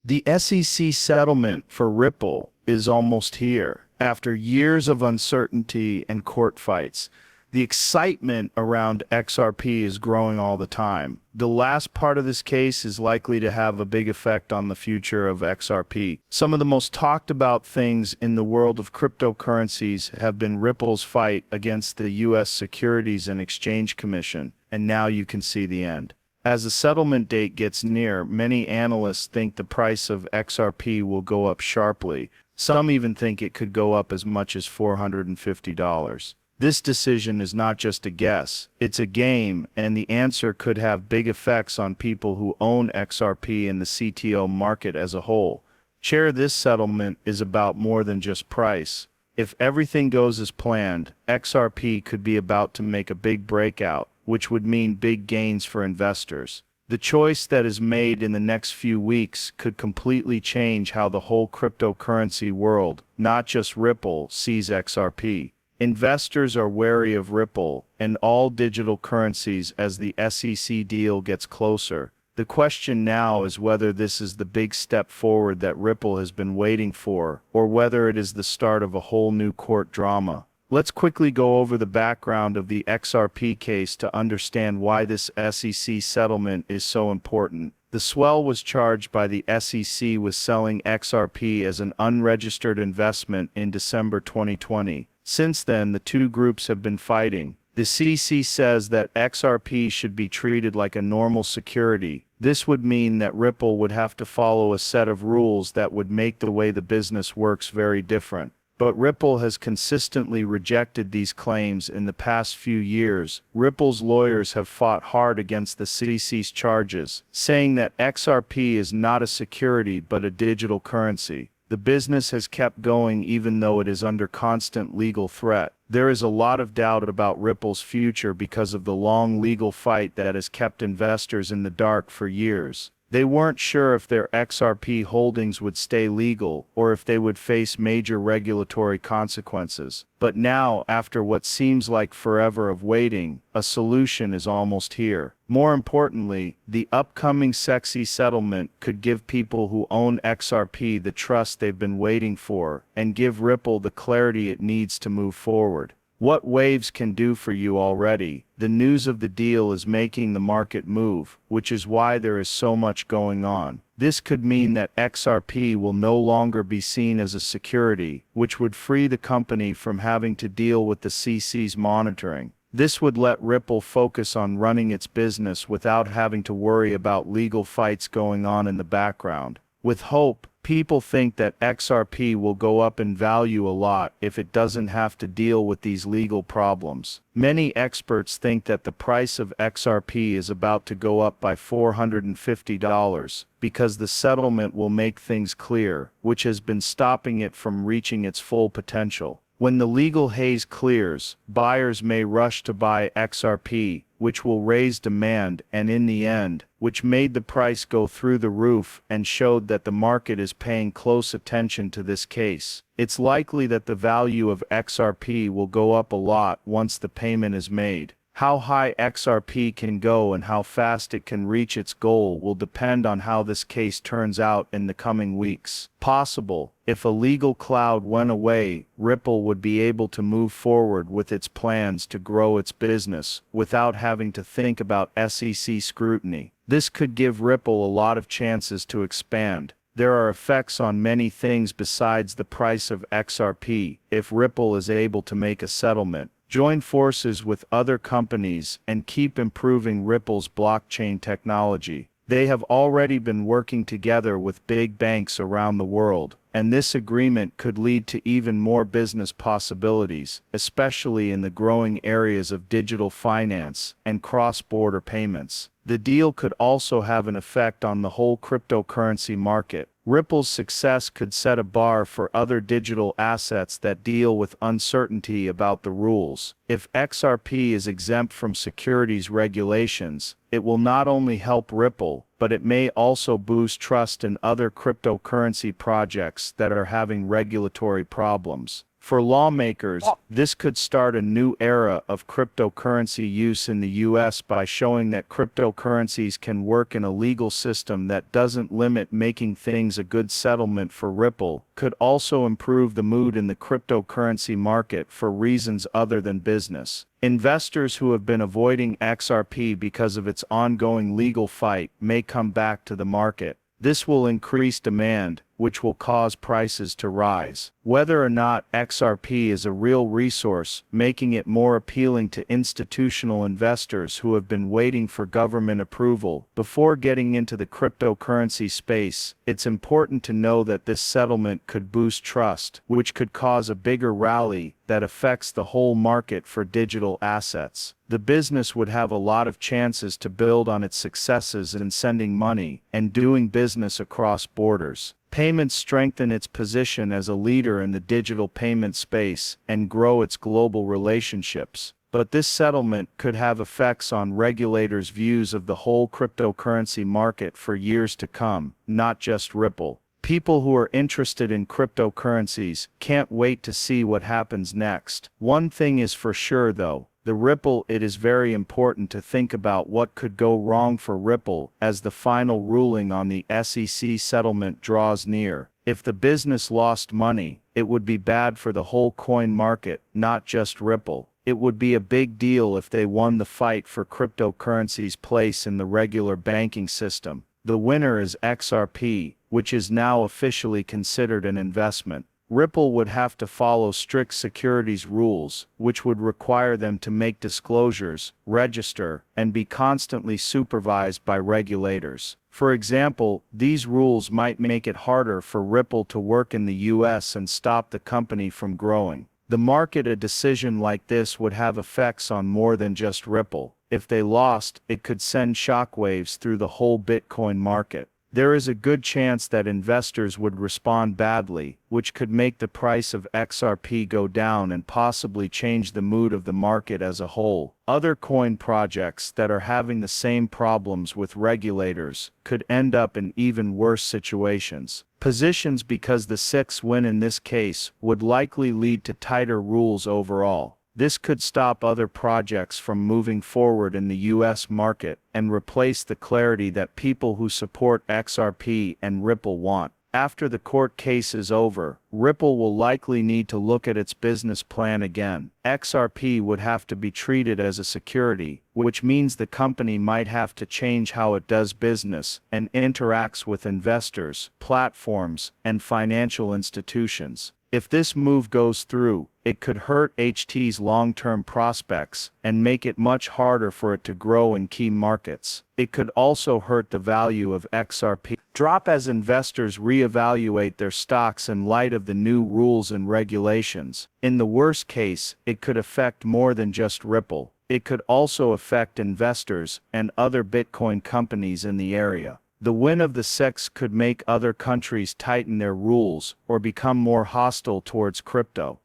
The SEC settlement for Ripple is almost here. After years of uncertainty and court fights, the excitement around XRP is growing all the time. The last part of this case is likely to have a big effect on the future of XRP. Some of the most talked about things in the world of cryptocurrencies have been Ripple's fight against the U.S. Securities and Exchange Commission, and now you can see the end. As the settlement date gets near, many analysts think the price of XRP will go up sharply. Some even think it could go up as much as $450. This decision is not just a guess, it's a game, and the answer could have big effects on people who own XRP and the CTO market as a whole. This settlement is about more than just price. If everything goes as planned, XRP could be about to make a big breakout, which would mean big gains for investors. The choice that is made in the next few weeks could completely change how the whole cryptocurrency world, not just Ripple, sees XRP. Investors are wary of Ripple and all digital currencies as the SEC deal gets closer. The question now is whether this is the big step forward that Ripple has been waiting for, or whether it is the start of a whole new court drama. Let's quickly go over the background of the XRP case to understand why this SEC settlement is so important. The swell was charged by the SEC with selling XRP as an unregistered investment in December 2020. Since then, the two groups have been fighting. The SEC says that XRP should be treated like a normal security. This would mean that Ripple would have to follow a set of rules that would make the way the business works very different. But Ripple has consistently rejected these claims in the past few years. Ripple's lawyers have fought hard against the SEC's charges, saying that XRP is not a security but a digital currency. The business has kept going even though it is under constant legal threat. There is a lot of doubt about Ripple's future because of the long legal fight that has kept investors in the dark for years. They weren't sure if their XRP holdings would stay legal or if they would face major regulatory consequences. But now, after what seems like forever of waiting, a solution is almost here. More importantly, the upcoming SEC settlement could give people who own XRP the trust they've been waiting for and give Ripple the clarity it needs to move forward. What Waves can do for you already. The news of the deal is making the market move, which is why there is so much going on. This could mean that XRP will no longer be seen as a security, which would free the company from having to deal with the SEC's monitoring. This would let Ripple focus on running its business without having to worry about legal fights going on in the background. With hope, people think that XRP will go up in value a lot if it doesn't have to deal with these legal problems. Many experts think that the price of XRP is about to go up by $450 because the settlement will make things clear, which has been stopping it from reaching its full potential. When the legal haze clears, buyers may rush to buy XRP, which will raise demand and in the end, which made the price go through the roof and showed that the market is paying close attention to this case. It's likely that the value of XRP will go up a lot once the payment is made. How high XRP can go and how fast it can reach its goal will depend on how this case turns out in the coming weeks. Possible, if a legal cloud went away, Ripple would be able to move forward with its plans to grow its business without having to think about SEC scrutiny. This could give Ripple a lot of chances to expand. There are effects on many things besides the price of XRP if Ripple is able to make a settlement. Join forces with other companies and keep improving Ripple's blockchain technology. They have already been working together with big banks around the world, and this agreement could lead to even more business possibilities, especially in the growing areas of digital finance and cross-border payments. The deal could also have an effect on the whole cryptocurrency market. Ripple's success could set a bar for other digital assets that deal with uncertainty about the rules. If XRP is exempt from securities regulations, it will not only help Ripple, but it may also boost trust in other cryptocurrency projects that are having regulatory problems. For lawmakers, this could start a new era of cryptocurrency use in the US by showing that cryptocurrencies can work in a legal system that doesn't limit making things a good settlement for Ripple. Could also improve the mood in the cryptocurrency market for reasons other than business. Investors who have been avoiding XRP because of its ongoing legal fight may come back to the market. This will increase demand, which will cause prices to rise. Whether or not XRP is a real resource, making it more appealing to institutional investors who have been waiting for government approval before getting into the cryptocurrency space, it's important to know that this settlement could boost trust, which could cause a bigger rally that affects the whole market for digital assets. The business would have a lot of chances to build on its successes in sending money and doing business across borders. Payments strengthen its position as a leader in the digital payment space and grow its global relationships. But this settlement could have effects on regulators' views of the whole cryptocurrency market for years to come, not just Ripple. People who are interested in cryptocurrencies can't wait to see what happens next. One thing is for sure though, it is very important to think about what could go wrong for Ripple as the final ruling on the SEC settlement draws near. If the business lost money, it would be bad for the whole coin market, not just Ripple. It would be a big deal if they won the fight for cryptocurrency's place in the regular banking system. The winner is XRP, which is now officially considered an investment. Ripple would have to follow strict securities rules, which would require them to make disclosures, register, and be constantly supervised by regulators. For example, these rules might make it harder for Ripple to work in the US and stop the company from growing. A decision like this would have effects on more than just Ripple. If they lost, it could send shockwaves through the whole Bitcoin market. There is a good chance that investors would respond badly, which could make the price of XRP go down and possibly change the mood of the market as a whole. Other coin projects that are having the same problems with regulators could end up in even worse situations. Positions because the six win in this case would likely lead to tighter rules overall. This could stop other projects from moving forward in the US market and replace the clarity that people who support XRP and Ripple want. After the court case is over, Ripple will likely need to look at its business plan again. XRP would have to be treated as a security, which means the company might have to change how it does business and interacts with investors, platforms, and financial institutions. If this move goes through, it could hurt HT's long-term prospects and make it much harder for it to grow in key markets. It could also hurt the value of XRP drop as investors reevaluate their stocks in light of the new rules and regulations. In the worst case, it could affect more than just Ripple. It could also affect investors and other Bitcoin companies in the area. The win of the SEC could make other countries tighten their rules or become more hostile towards crypto.